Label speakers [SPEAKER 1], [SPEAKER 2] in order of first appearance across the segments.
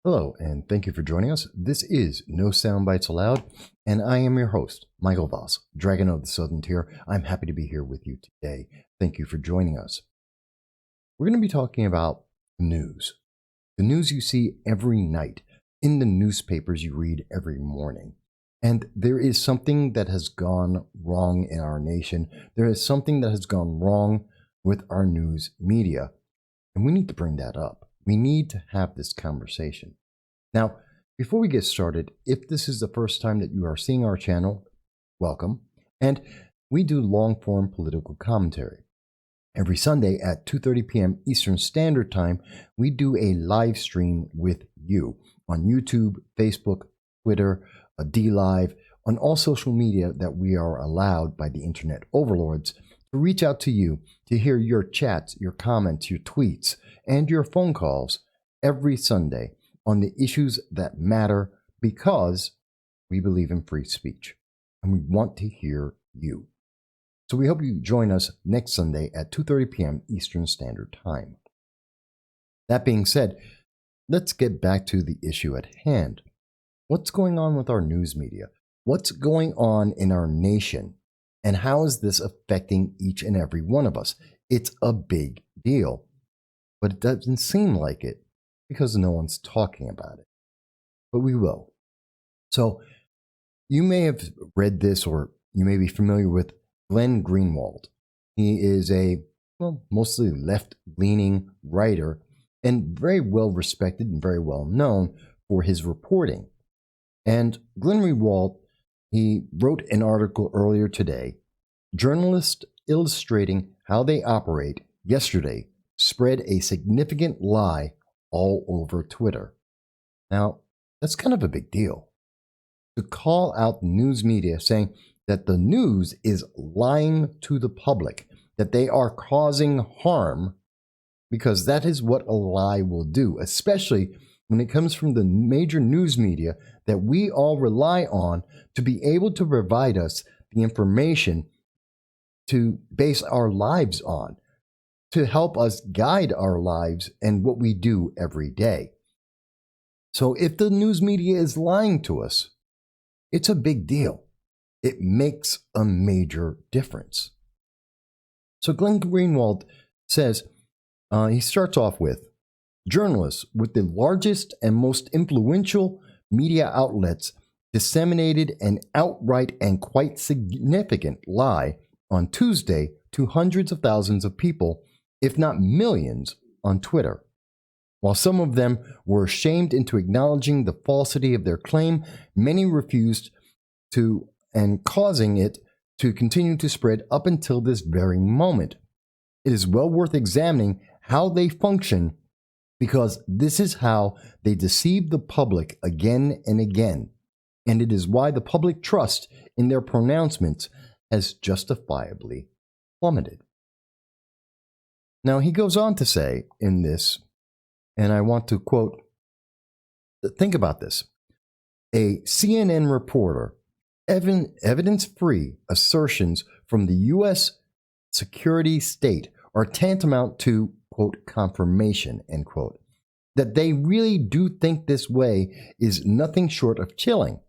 [SPEAKER 1] Hello, and thank you for joining us. This is No Soundbites Allowed, and I am your host, Michael Voss, Dragon of the Southern Tier. I'm happy to be here with you today. Thank you for joining us. We're going to be talking about news. The news you see every night in the newspapers you read every morning. And there is something that has gone wrong in our nation. There is something that has gone wrong with our news media. And we need to bring that up. We need to have this conversation. Now, before we get started, if this is the first time that you are seeing our channel, welcome. And we do long-form political commentary. Every Sunday at 2:30 p.m. Eastern Standard Time, we do a live stream with you on YouTube, Facebook, Twitter, DLive, on all social media that we are allowed by the internet overlords to reach out to you to hear your chats, your comments, your tweets, and your phone calls every Sunday on the issues that matter, because we believe in free speech and we want to hear you. So we hope you join us next Sunday at 2:30 p.m. Eastern Standard Time. That being said, let's get back to the issue at hand. What's going on with our news media? What's going on in our nation? And how is this affecting each and every one of us? It's a big deal, but it doesn't seem like it because no one's talking about it. But we will. So you may have read this, or you may be familiar with Glenn Greenwald. He is a mostly left-leaning writer and very well respected and very well known for his reporting. And Glenn Greenwald, he wrote an article earlier today, "Journalists illustrating how they operate yesterday spread a significant lie all over Twitter." Now, that's kind of a big deal. To call out the news media saying that the news is lying to the public, that they are causing harm, because that is what a lie will do, especially when it comes from the major news media that we all rely on to be able to provide us the information to base our lives on, to help us guide our lives and what we do every day. So if the news media is lying to us, it's a big deal. It makes a major difference. So Glenn Greenwald says, he starts off with, "Journalists with the largest and most influential media outlets disseminated an outright and quite significant lie on Tuesday to hundreds of thousands of people, if not millions, on Twitter. While some of them were ashamed into acknowledging the falsity of their claim, many refused to, and causing it to continue to spread up until this very moment. It is well worth examining how they function, because this is how they deceive the public again and again, and it is why the public trust in their pronouncements has justifiably plummeted." Now, he goes on to say in this, and I want to quote, think about this. "A CNN reporter, evidence-free assertions from the U.S. security state are tantamount to, quote, confirmation, end quote. That they really do think this way is nothing short of chilling.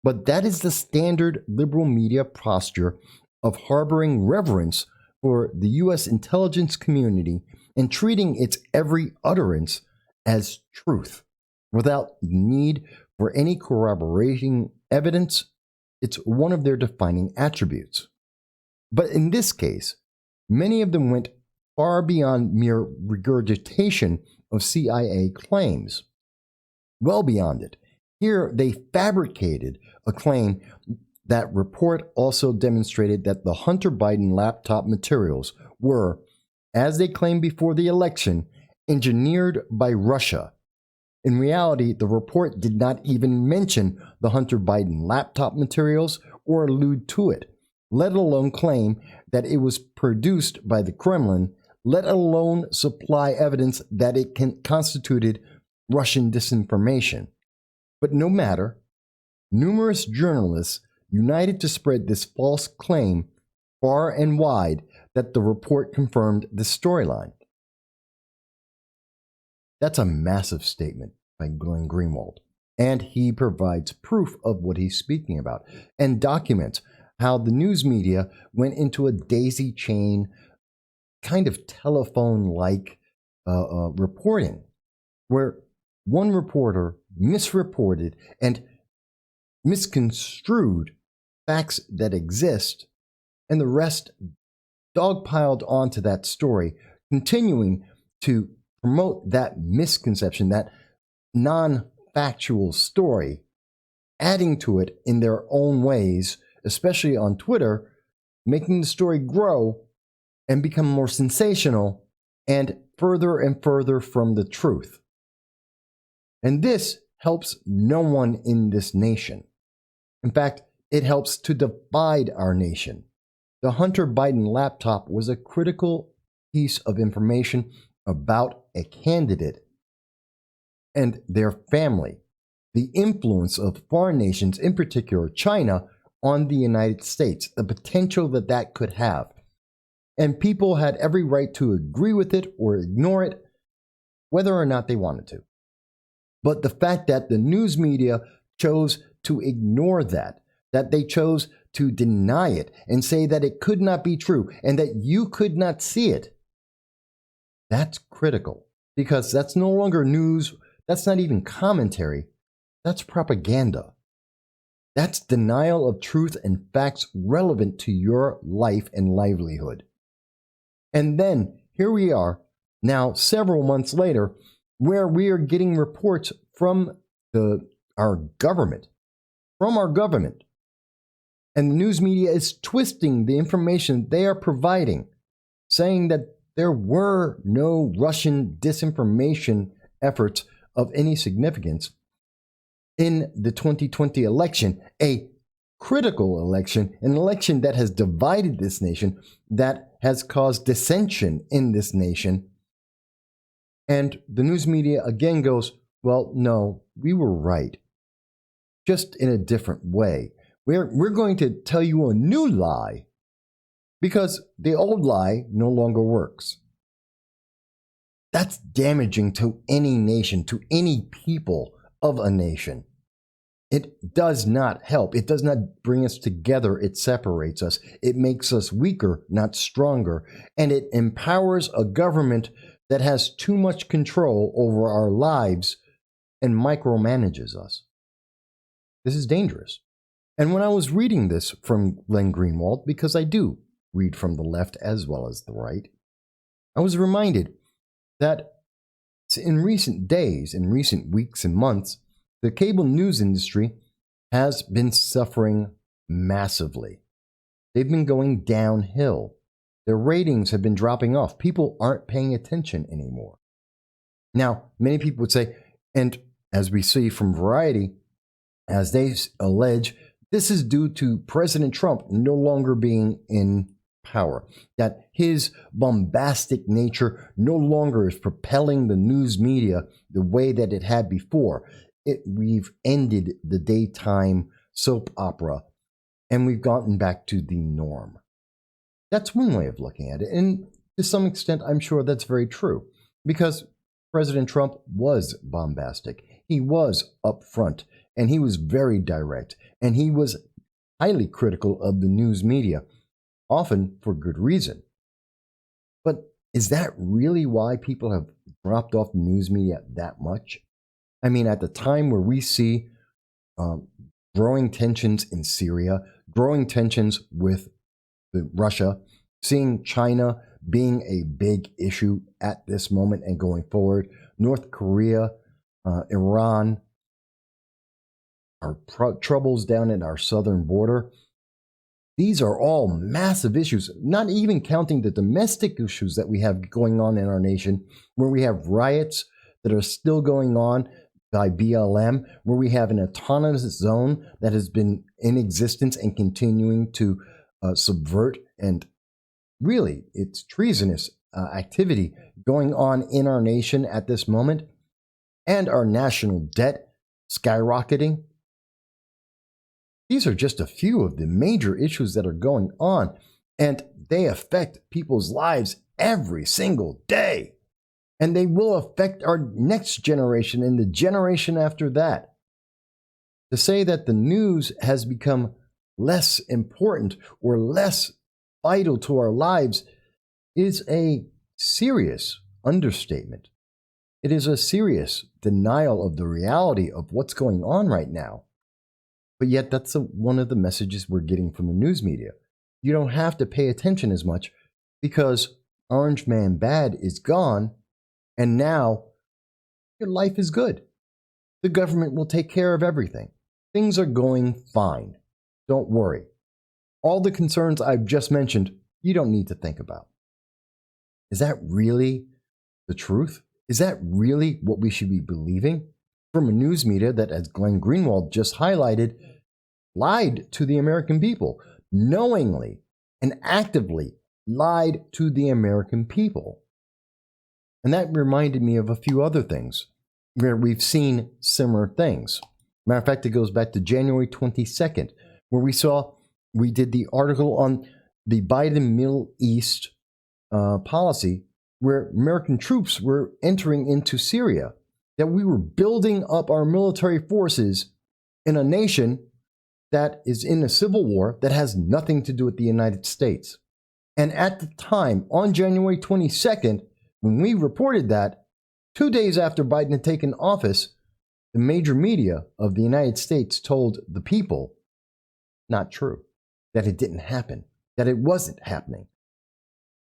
[SPEAKER 1] But that is the standard liberal media posture of harboring reverence for the U.S. intelligence community and treating its every utterance as truth without need for any corroborating evidence. It's one of their defining attributes. But in this case, many of them went far beyond mere regurgitation of CIA claims. Well beyond it. Here, they fabricated a claim. That report also demonstrated that the Hunter Biden laptop materials were, as they claimed before the election, engineered by Russia. In reality, the report did not even mention the Hunter Biden laptop materials or allude to it, let alone claim that it was produced by the Kremlin, let alone supply evidence that it constituted Russian disinformation. But no matter, numerous journalists united to spread this false claim far and wide that the report confirmed the storyline. That's a massive statement. by Glenn Greenwald. And he provides proof of what he's speaking about and documents how the news media went into a daisy chain kind of telephone-like reporting, where one reporter misreported and misconstrued facts that exist, and the rest dogpiled onto that story, continuing to promote that misconception, that non-factual story, adding to it in their own ways, especially on Twitter, making the story grow and become more sensational and further from the truth. And this helps no one in this nation. In fact, it helps to divide our nation. The Hunter Biden laptop was a critical piece of information about a candidate and their family, the influence of foreign nations, in particular China, on the United States, the potential that that could have. And people had every right to agree with it or ignore it, whether or not they wanted to. But the fact that the news media chose to ignore that they chose to deny it and say that it could not be true and that you could not see it, that's critical, because that's no longer news, that's not even commentary, that's propaganda. That's denial of truth and facts relevant to your life and livelihood. And then here we are now several months later, where we are getting reports from our government, and the news media is twisting the information they are providing, saying that there were no Russian disinformation efforts of any significance in the 2020 election, a critical election, an election that has divided this nation, that has caused dissension in this nation. And the news media again goes, well, no, we were right, just in a different way. We're going to tell you a new lie because the old lie no longer works. That's damaging to any nation, to any people of a nation. It does not help. It does not bring us together. It separates us. It makes us weaker, not stronger. And it empowers a government that has too much control over our lives and micromanages us. This is dangerous. And when I was reading this from Glenn Greenwald, because I do read from the left as well as the right, I was reminded that in recent days, in recent weeks and months, the cable news industry has been suffering massively. They've been going downhill. Their ratings have been dropping off. People aren't paying attention anymore. Now, many people would say, and as we see from Variety, as they allege, this is due to President Trump no longer being in power, that his bombastic nature no longer is propelling the news media the way that it had before. We've ended the daytime soap opera, and we've gotten back to the norm. That's one way of looking at it, and to some extent, I'm sure that's very true, because President Trump was bombastic. He was upfront, and he was very direct, and he was highly critical of the news media, often for good reason. But is that really why people have dropped off the news media that much? I mean, at the time where we see growing tensions in Syria, growing tensions with Russia, seeing China being a big issue at this moment and going forward, North Korea, Iran, our troubles down at our southern border. These are all massive issues, not even counting the domestic issues that we have going on in our nation, where we have riots that are still going on by BLM, where we have an autonomous zone that has been in existence and continuing to subvert, and really it's treasonous activity going on in our nation at this moment, and our national debt skyrocketing. These are just a few of the major issues that are going on, and they affect people's lives every single day. And they will affect our next generation and the generation after that. To say that the news has become less important or less vital to our lives is a serious understatement. It is a serious denial of the reality of what's going on right now. But yet that's one of the messages we're getting from the news media. You don't have to pay attention as much because Orange Man Bad is gone and now your life is good. The government will take care of everything. Things are going fine. Don't worry. All the concerns I've just mentioned, you don't need to think about. Is that really the truth? Is that really what we should be believing from a news media that, as Glenn Greenwald just highlighted, lied to the American people, knowingly and actively lied to the American people? And that reminded me of a few other things where we've seen similar things. Matter of fact, it goes back to January 22nd, where we did the article on the Biden Middle East policy, where American troops were entering into Syria, that we were building up our military forces in a nation that is in a civil war that has nothing to do with the United States. And at the time, on January 22nd, when we reported that, 2 days after Biden had taken office, the major media of the United States told the people, not true, that it didn't happen, that it wasn't happening.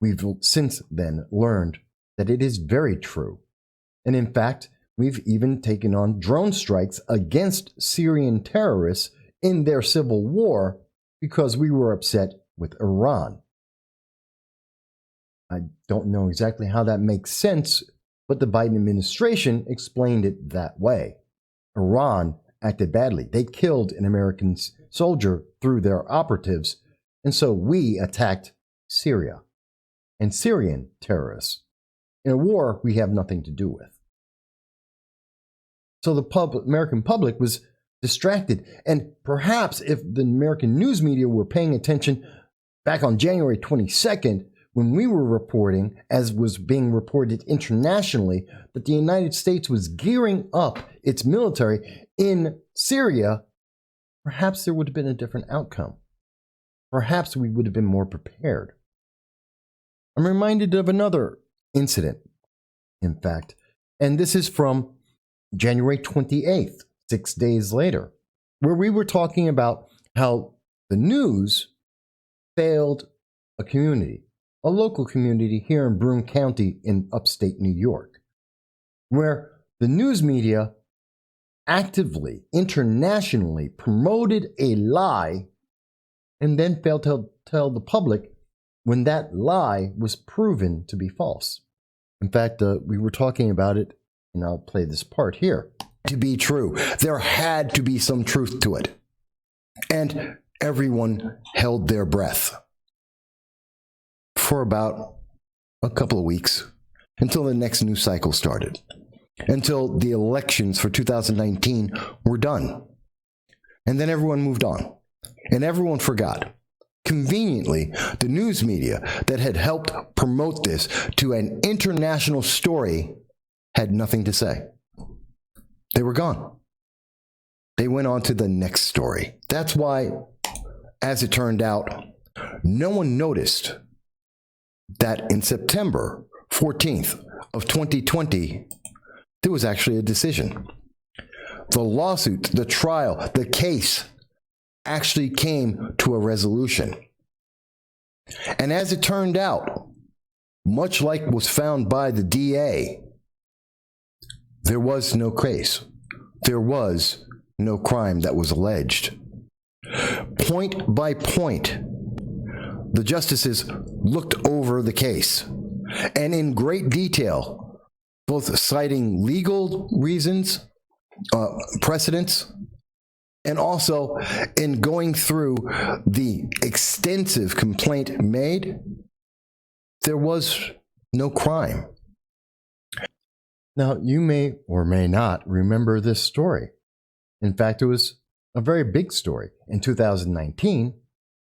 [SPEAKER 1] We've since then learned that it is very true. And in fact, we've even taken on drone strikes against Syrian terrorists in their civil war because we were upset with Iran. I don't know exactly how that makes sense, but the Biden administration explained it that way. Iran acted badly. They killed an American soldier through their operatives, and so we attacked Syria and Syrian terrorists in a war we have nothing to do with. So the American public was distracted, and perhaps if the American news media were paying attention back on January 22nd, when we were reporting, as was being reported internationally, that the United States was gearing up its military in Syria, perhaps there would have been a different outcome. Perhaps we would have been more prepared. I'm reminded of another incident, in fact, and this is from January 28th, 6 days later, where we were talking about how the news failed a community, a local community here in Broome County in upstate New York, where the news media actively, internationally promoted a lie and then failed to tell the public when that lie was proven to be false. In fact, we were talking about it, and I'll play this part here. To be true, there had to be some truth to it. And everyone held their breath for about a couple of weeks until the next news cycle started, until the elections for 2019 were done. And then everyone moved on, and everyone forgot. Conveniently, the news media that had helped promote this to an international story had nothing to say. They were gone. They went on to the next story. That's why, as it turned out, no one noticed that in September 14th of 2020, there was actually a decision. The lawsuit, the trial, the case actually came to a resolution. And as it turned out, much like was found by the DA, there was no case. There was no crime that was alleged. Point by point, the justices looked over the case, and in great detail, both citing legal reasons, precedents, and also in going through the extensive complaint made, there was no crime. Now, you may or may not remember this story. In fact, it was a very big story in 2019,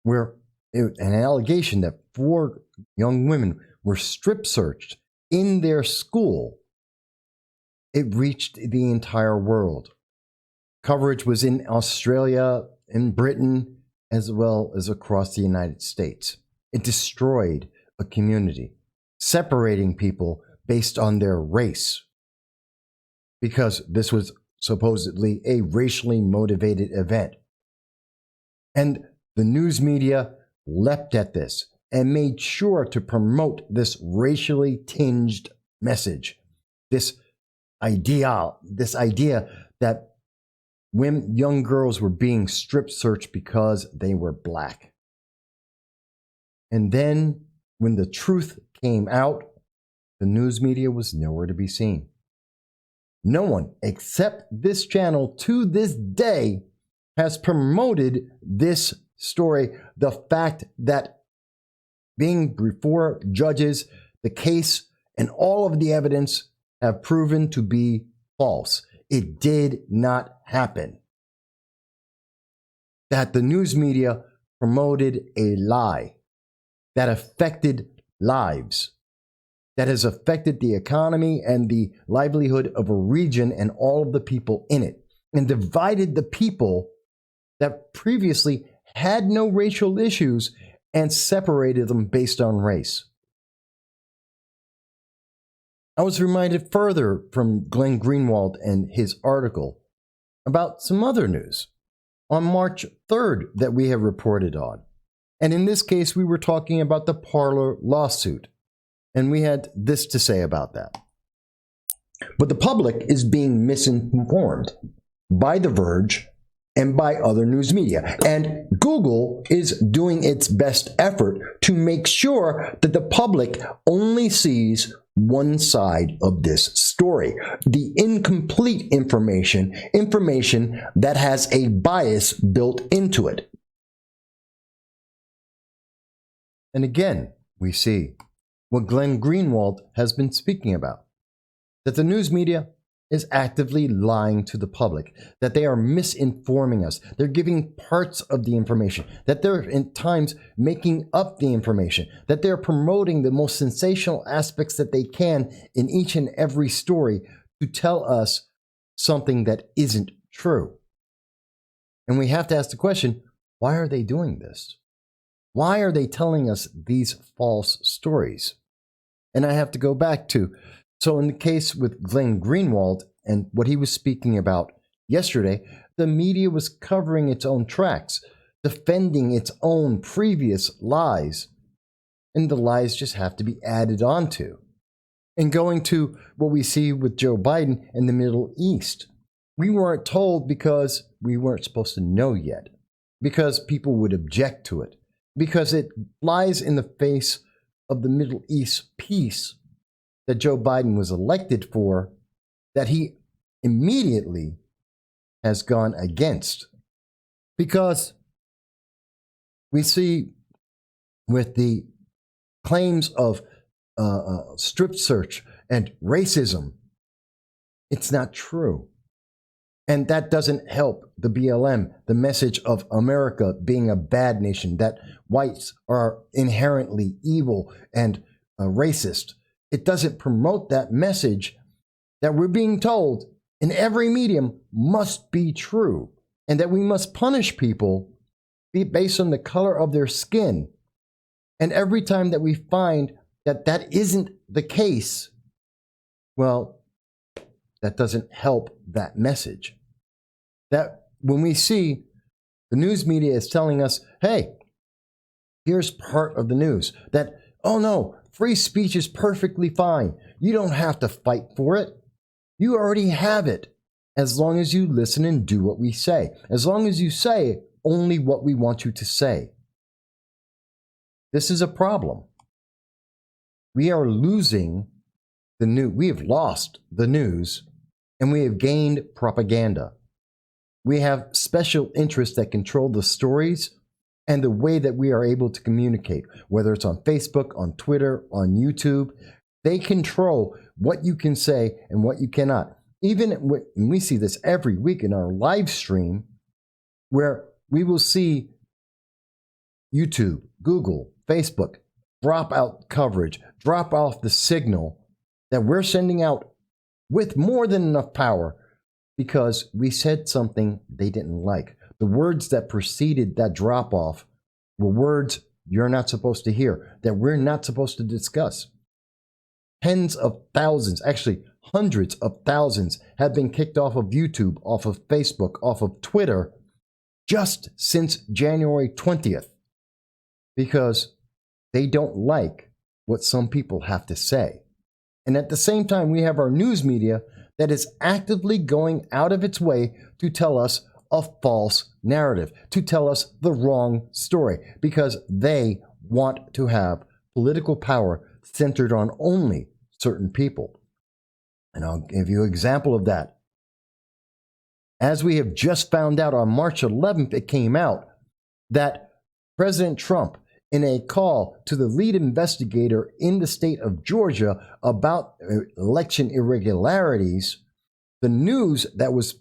[SPEAKER 1] where an allegation that 4 young women were strip searched in their school, it reached the entire world. Coverage was in Australia, in Britain, as well as across the United States. It destroyed a community, separating people based on their race, because this was supposedly a racially motivated event. And the news media leapt at this and made sure to promote this racially tinged message, this idea that young girls were being strip searched because they were black. And then when the truth came out, the news media was nowhere to be seen. No one except this channel to this day has promoted this story. The fact that being before judges, the case and all of the evidence have proven to be false. It did not happen. That the news media promoted a lie that affected lives, that has affected the economy and the livelihood of a region and all of the people in it, and divided the people that previously had no racial issues and separated them based on race. I was reminded further from Glenn Greenwald and his article about some other news on March 3rd that we have reported on. And in this case, we were talking about the Parler lawsuit. And we had this to say about that. But the public is being misinformed by The Verge and by other news media. And Google is doing its best effort to make sure that the public only sees one side of this story, the incomplete information that has a bias built into it. And again, we see what Glenn Greenwald has been speaking about, that the news media is actively lying to the public, that they are misinforming us. They're giving parts of the information, that they're in times making up the information, that they're promoting the most sensational aspects that they can in each and every story to tell us something that isn't true. And we have to ask the question, why are they doing this? Why are they telling us these false stories? And I have to go back to, so in the case with Glenn Greenwald and what he was speaking about yesterday, the media was covering its own tracks, defending its own previous lies, and the lies just have to be added on to. And going to what we see with Joe Biden in the Middle East, we weren't told because we weren't supposed to know yet, because people would object to it, because it lies in the face of the Middle East peace that Joe Biden was elected for, that he immediately has gone against. Because we see with the claims of strip search and racism, it's not true. And that doesn't help the BLM, the message of America being a bad nation, that whites are inherently evil and racist. It doesn't promote that message that we're being told in every medium must be true, and that we must punish people based on the color of their skin. And every time that we find that that isn't the case, well, that doesn't help that message. That when we see the news media is telling us, hey, here's part of the news, that, oh no, free speech is perfectly fine. You don't have to fight for it. You already have it, as long as you listen and do what we say. As long as you say only what we want you to say. This is a problem. We are losing the news. We have lost the news, and we have gained propaganda. We have special interests that control the stories and the way that we are able to communicate, whether it's on Facebook, on Twitter, on YouTube. They control what you can say and what you cannot. Even when we see this every week in our live stream, where we will see YouTube, Google, Facebook drop out coverage, drop off the signal that we're sending out with more than enough power because we said something they didn't like. The words that preceded that drop off were words you're not supposed to hear, that we're not supposed to discuss. Tens of thousands, actually hundreds of thousands, have been kicked off of YouTube, off of Facebook, off of Twitter, just since January 20th, because they don't like what some people have to say. And at the same time, we have our news media that is actively going out of its way to tell us a false narrative, to tell us the wrong story, because they want to have political power centered on only certain people. And I'll give you an example of that. As we have just found out on March 11th, it came out that President Trump, in a call to the lead investigator in the state of Georgia about election irregularities, the news that was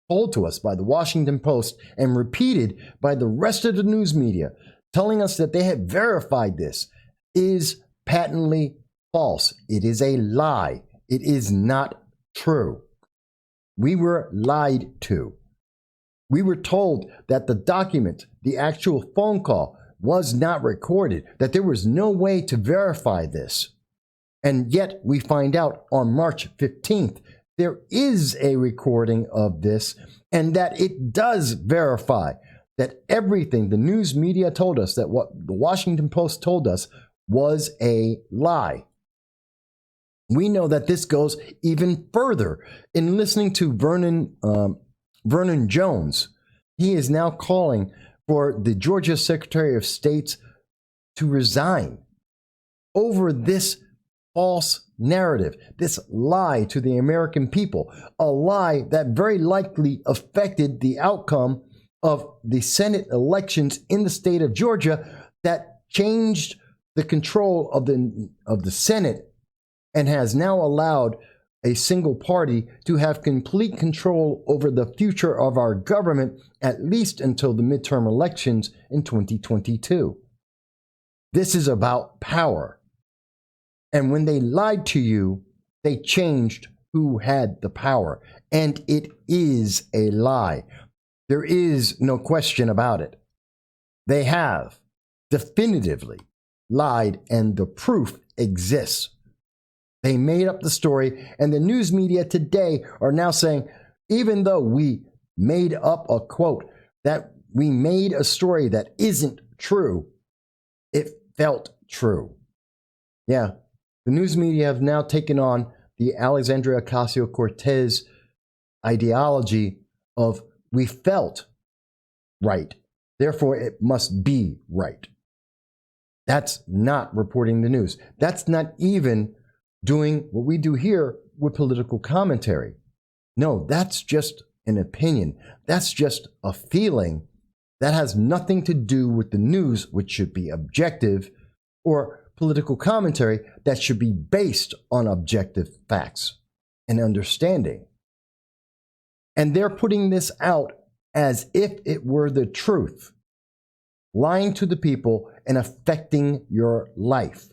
[SPEAKER 1] told to us by the Washington Post and repeated by the rest of the news media, telling us that they had verified this, is patently false. It is a lie. It is not true. We were lied to. We were told that the document, the actual phone call, was not recorded, that there was no way to verify this. And yet we find out on March 15th, there is a recording of this, and that it does verify that everything the news media told us, that what the Washington Post told us, was a lie. We know that this goes even further. In listening to Vernon Jones, he is now calling for the Georgia Secretary of State to resign over this false narrative, this lie to the American people, a lie that very likely affected the outcome of the Senate elections in the state of Georgia, that changed the control of the Senate and has now allowed a single party to have complete control over the future of our government, at least until the midterm elections in 2022. This is about power. And when they lied to you, they changed who had the power. And it is a lie. There is no question about it. They have definitively lied, and the proof exists. They made up the story, and the news media today are now saying, even though we made up a quote, that we made a story that isn't true, it felt true. Yeah, the news media have now taken on the Alexandria Ocasio-Cortez ideology of we felt right, therefore it must be right. That's not reporting the news. That's not even doing what we do here with political commentary. No, that's just an opinion. That's just a feeling. That has nothing to do with the news, which should be objective, or political commentary that should be based on objective facts and understanding. And they're putting this out as if it were the truth, lying to the people and affecting your life,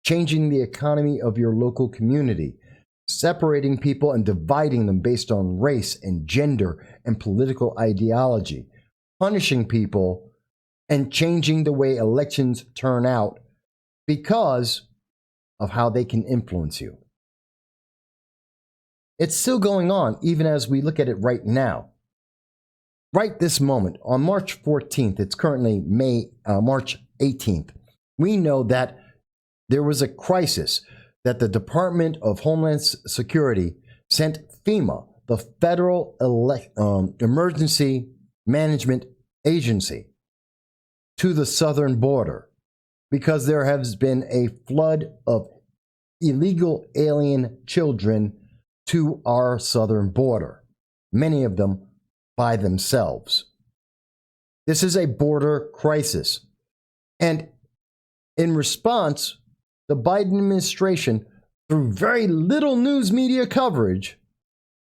[SPEAKER 1] changing the economy of your local community, separating people and dividing them based on race and gender and political ideology, punishing people and changing the way elections turn out because of how they can influence you. It's still going on even as we look at it right now. Right this moment, on March 14th, it's currently March 18th, we know that there was a crisis that the Department of Homeland Security sent FEMA, the Federal Emergency Management Agency, to the southern border because there has been a flood of illegal alien children to our southern border, many of them by themselves. This is a border crisis. And in response, the Biden administration, through very little news media coverage,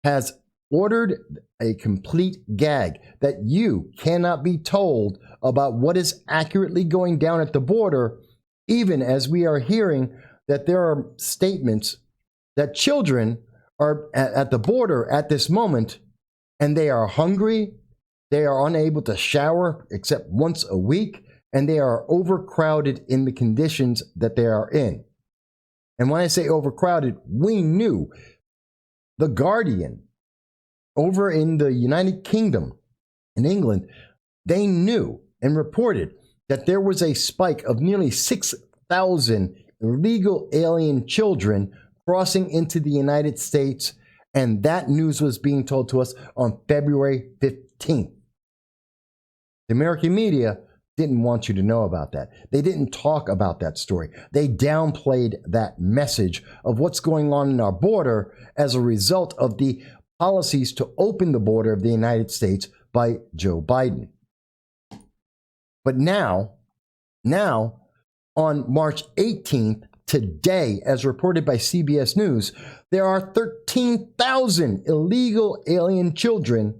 [SPEAKER 1] has ordered a complete gag that you cannot be told about what is accurately going down at the border, even as we are hearing that there are statements that children are at the border at this moment, and they are hungry, they are unable to shower except once a week, and they are overcrowded in the conditions that they are in. And when I say overcrowded, we knew. The Guardian over in the United Kingdom, in England, they knew and reported that there was a spike of nearly 6,000 illegal alien children crossing into the United States, and that news was being told to us on February 15th. The American media didn't want you to know about that. They didn't talk about that story. They downplayed that message of what's going on in our border as a result of the policies to open the border of the United States by Joe Biden. But now, on March 18th, today, as reported by CBS News, there are 13,000 illegal alien children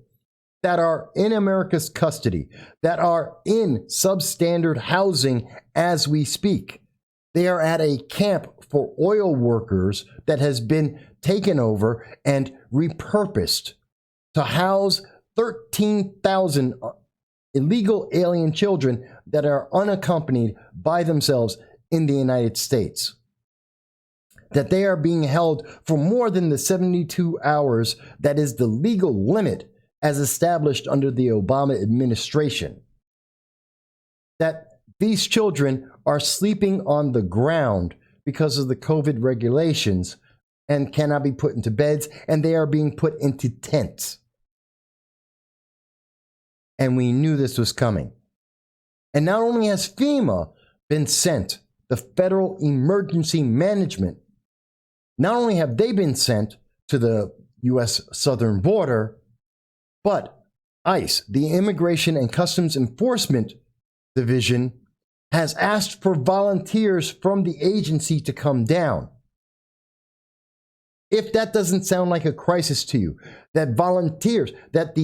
[SPEAKER 1] that are in America's custody, that are in substandard housing as we speak. They are at a camp for oil workers that has been taken over and repurposed to house 13,000 illegal alien children that are unaccompanied by themselves in the United States. That they are being held for more than the 72 hours that is the legal limit as established under the Obama administration. That these children are sleeping on the ground because of the COVID regulations and cannot be put into beds, and they are being put into tents. And we knew this was coming. And not only has FEMA been sent, the Federal Emergency Management, not only have they been sent to the U.S. southern border, but ICE, the Immigration and Customs Enforcement Division, has asked for volunteers from the agency to come down. If that doesn't sound like a crisis to you, that volunteers, that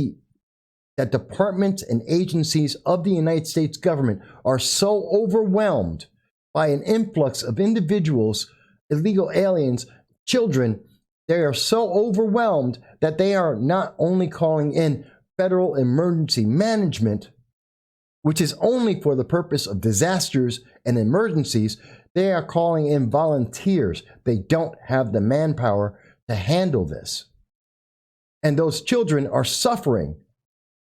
[SPEAKER 1] departments and agencies of the United States government are so overwhelmed by an influx of individuals, illegal aliens, children, they are so overwhelmed that they are not only calling in Federal Emergency Management, which is only for the purpose of disasters and emergencies, they are calling in volunteers. They don't have the manpower to handle this. And those children are suffering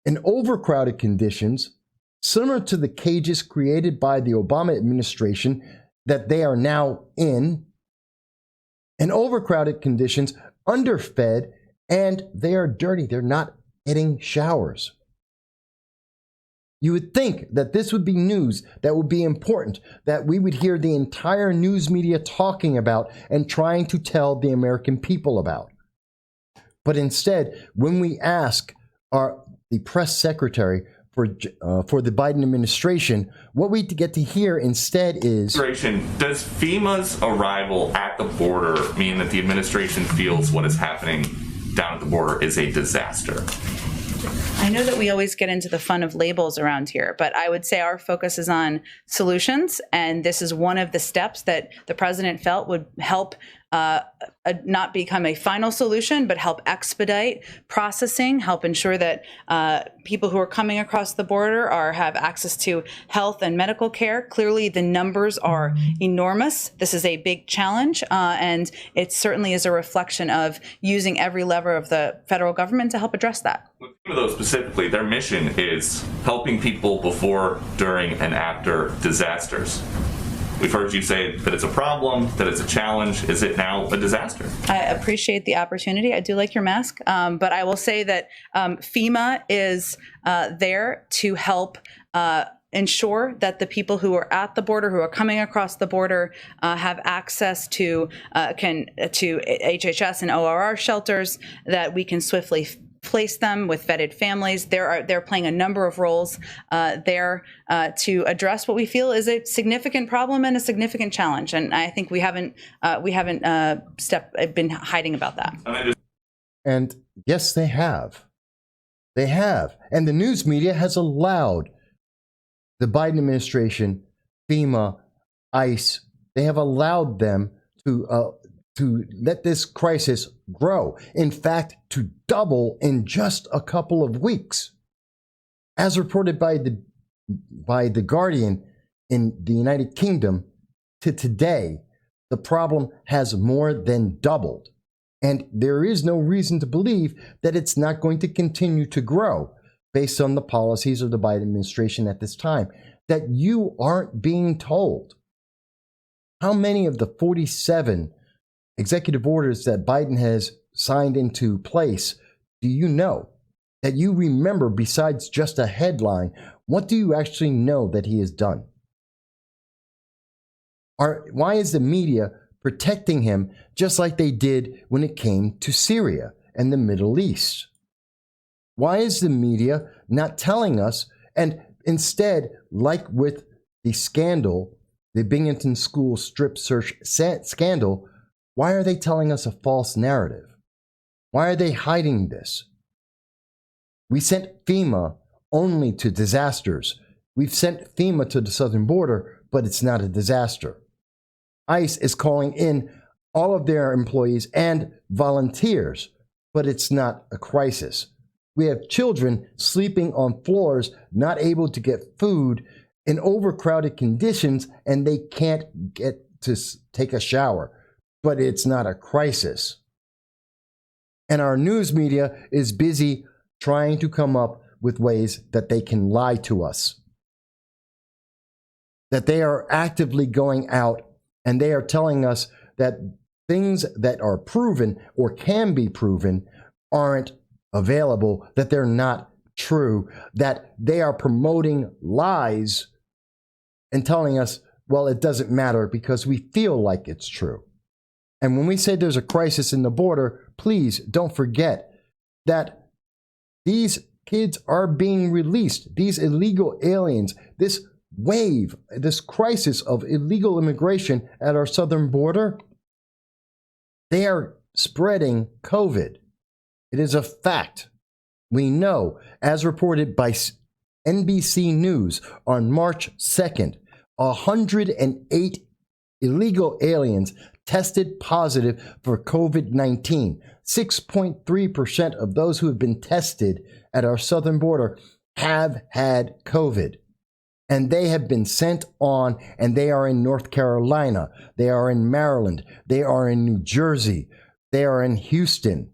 [SPEAKER 1] in overcrowded conditions, similar to the cages created by the Obama administration that they are now in overcrowded conditions, underfed, and they are dirty. They're not getting showers. You would think that this would be news that would be important, that we would hear the entire news media talking about and trying to tell the American people about. But instead, when we ask the press secretary for the Biden administration, what we get to hear instead is...
[SPEAKER 2] Does FEMA's arrival at the border mean that the administration feels what is happening down at the border is a disaster?
[SPEAKER 3] I know that we always get into the fun of labels around here, but I would say our focus is on solutions, and this is one of the steps that the president felt would help not become a final solution, but help expedite processing, help ensure that people who are coming across the border have access to health and medical care. Clearly, the numbers are enormous. This is a big challenge, and it certainly is a reflection of using every lever of the federal government to help address that.
[SPEAKER 2] With those specifically, their mission is helping people before, during, and after disasters. We've heard you say that it's a problem, that it's a challenge. Is it now a disaster?
[SPEAKER 3] I appreciate the opportunity. I do like your mask, but I will say that FEMA is there to help ensure that the people who are at the border, who are coming across the border, have access to HHS and ORR shelters, that we can swiftly place them with vetted families. They're playing a number of roles there to address what we feel is a significant problem and a significant challenge. And I think we haven't been hiding about that.
[SPEAKER 1] And yes, they have. They have. And the news media has allowed the Biden administration, FEMA, ICE, they have allowed them to to let this crisis grow. In fact, to double in just a couple of weeks. As reported by the Guardian in the United Kingdom, to today, the problem has more than doubled. And there is no reason to believe that it's not going to continue to grow based on the policies of the Biden administration at this time, that you aren't being told. How many of the 47 executive orders that Biden has signed into place do you know? That you remember besides just a headline? What do you actually know that he has done? Why is the media protecting him just like they did when it came to Syria and the Middle East? Why is the media not telling us, and instead, like with the scandal, the Binghamton School strip search scandal, why are they telling us a false narrative? Why are they hiding this? We sent FEMA only to disasters. We've sent FEMA to the southern border, but it's not a disaster. ICE is calling in all of their employees and volunteers, but it's not a crisis. We have children sleeping on floors, not able to get food in overcrowded conditions, and they can't get to take a shower, but it's not a crisis. And our news media is busy trying to come up with ways that they can lie to us, that they are actively going out and they are telling us that things that are proven or can be proven aren't available, that they're not true, that they are promoting lies and telling us, well, it doesn't matter because we feel like it's true. And when we say there's a crisis in the border, please don't forget that these kids are being released. These illegal aliens, this wave, this crisis of illegal immigration at our southern border, they are spreading COVID. It is a fact. We know, as reported by NBC News on March 2nd, 108 illegal aliens tested positive for COVID-19. 6.3% of those who have been tested at our southern border have had COVID. And they have been sent on, and they are in North Carolina. They are in Maryland. They are in New Jersey. They are in Houston.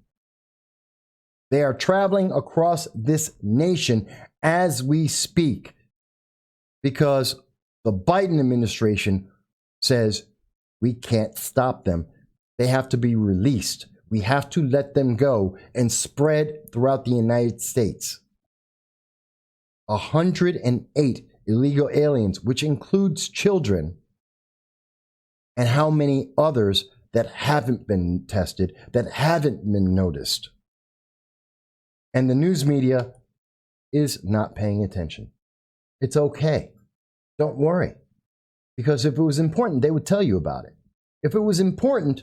[SPEAKER 1] They are traveling across this nation as we speak because the Biden administration says we can't stop them. They have to be released. We have to let them go and spread throughout the United States. 108 illegal aliens, which includes children, and how many others that haven't been tested, that haven't been noticed. And the news media is not paying attention. It's okay. Don't worry. Because if it was important, they would tell you about it. If it was important,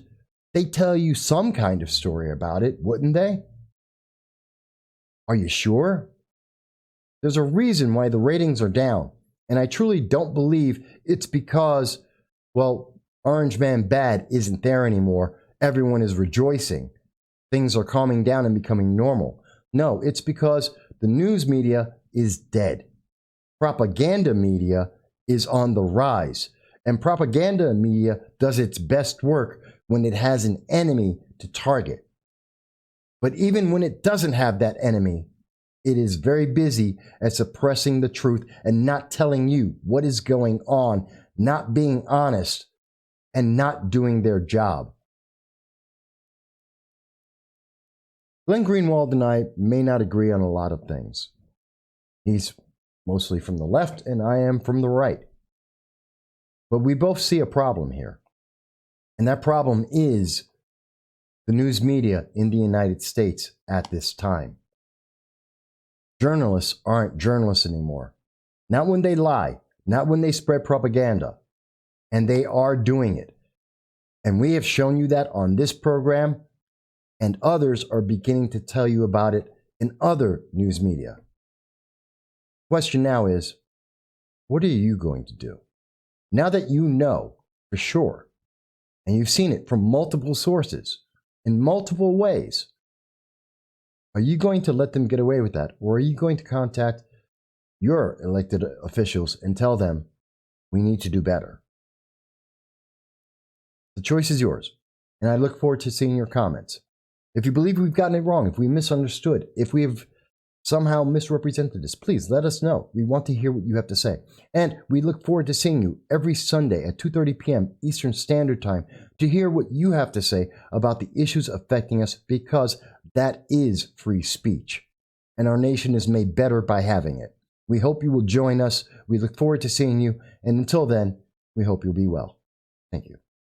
[SPEAKER 1] they'd tell you some kind of story about it, wouldn't they? Are you sure? There's a reason why the ratings are down. And I truly don't believe it's because, well, Orange Man Bad isn't there anymore. Everyone is rejoicing. Things are calming down and becoming normal. No, it's because the news media is dead. Propaganda media is on the rise. And propaganda media does its best work when it has an enemy to target. But even when it doesn't have that enemy, it is very busy at suppressing the truth and not telling you what is going on, not being honest, and not doing their job. Glenn Greenwald and I may not agree on a lot of things. He's mostly from the left and I am from the right. But we both see a problem here. And that problem is the news media in the United States at this time. Journalists aren't journalists anymore. Not when they lie, not when they spread propaganda. And they are doing it. And we have shown you that on this program, and others are beginning to tell you about it in other news media. Question now is, what are you going to do? Now that you know for sure and you've seen it from multiple sources in multiple ways, are you going to let them get away with that? Or are you going to contact your elected officials and tell them we need to do better? The choice is yours, and I look forward to seeing your comments. If you believe we've gotten it wrong, if we misunderstood, if we have somehow misrepresented this, please let us know. We want to hear what you have to say. And we look forward to seeing you every Sunday at 2:30 p.m. Eastern Standard Time to hear what you have to say about the issues affecting us, because that is free speech. And our nation is made better by having it. We hope you will join us. We look forward to seeing you. And until then, we hope you'll be well. Thank you.